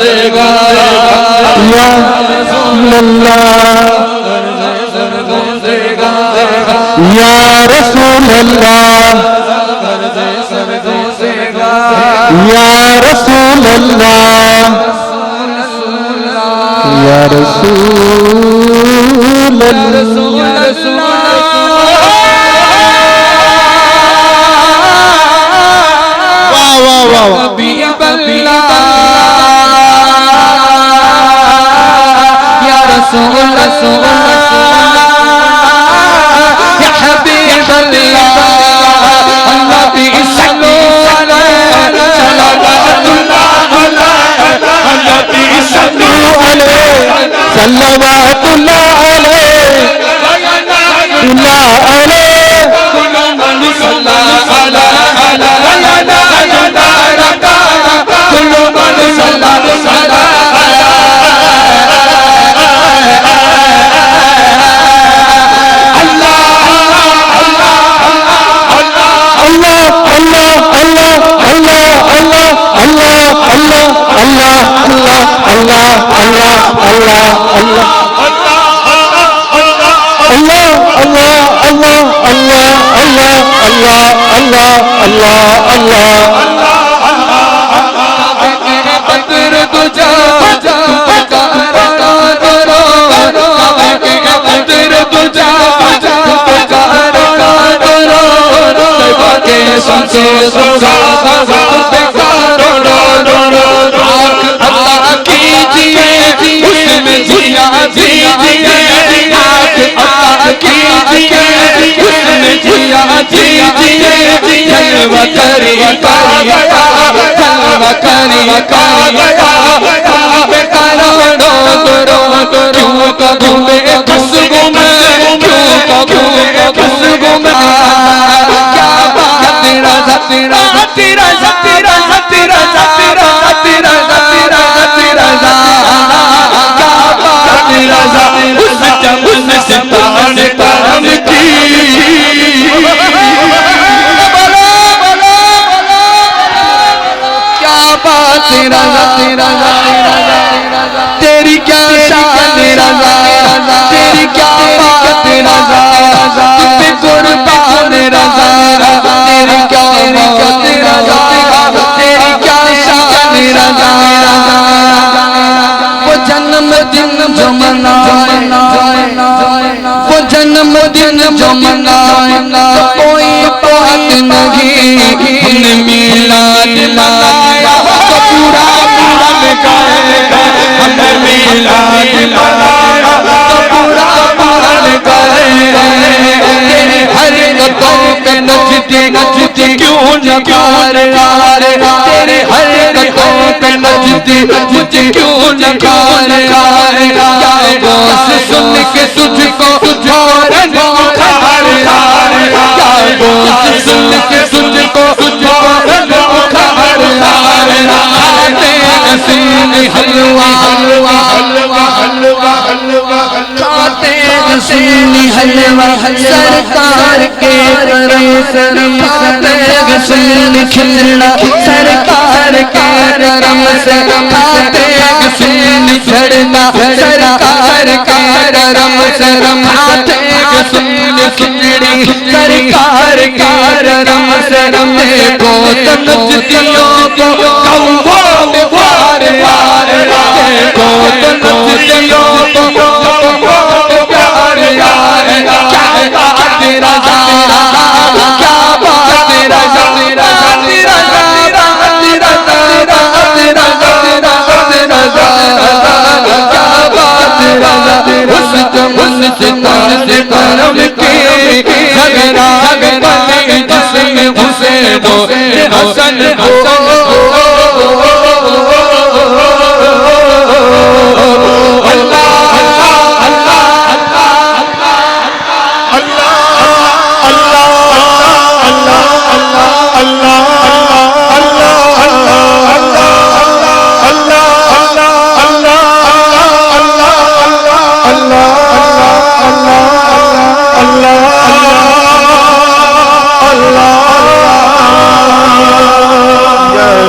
یا رسول اللہ یا رسول اللہ یا رسول اللہ یا رسول حبیب اللہ یا رسول اللہ یا حبیب اللہ النبی صلو علیہ صلوات اللہ علیہ اللہ علیہ کل من صلی علی كل من صلى تیری کیا شان رضا تیری کیا بات رضا تم قربان رضا تیری کیا بات رضا تیری کیا شان رضا وہ جنم دن جو منائے وہ جنم دن جو منائے کوئی بات نہیں ہم نے میلاد منایا تو پورا ہم نے میلاد منایا تو پورا تیرے حرکتوں پہ نچتے نچتے کیوں نہ پیار آرے تیرے حرکتوں پہ نچتے نچتے کیوں نہ پیار آرے کیا غوث سن کے تجھ کو فوراً بخار آرے کیا غوث سن کے تجھ کو فوراً بخار آرے نسیم حلوہ کھاتے نسیم حلوہ سرکار کے کرم سے کھاتے نسیم کھلنا سرکار کے کرم سے کھاتے نسیم چھڑنا سرکار کے کرم سے کھاتے نسیم کھلڑی سرکار کے کرم سے دیکھو تنجدیوں کو قوام وار یار دیکھو تنجدیوں کو قوام وار یار کیا بات رضا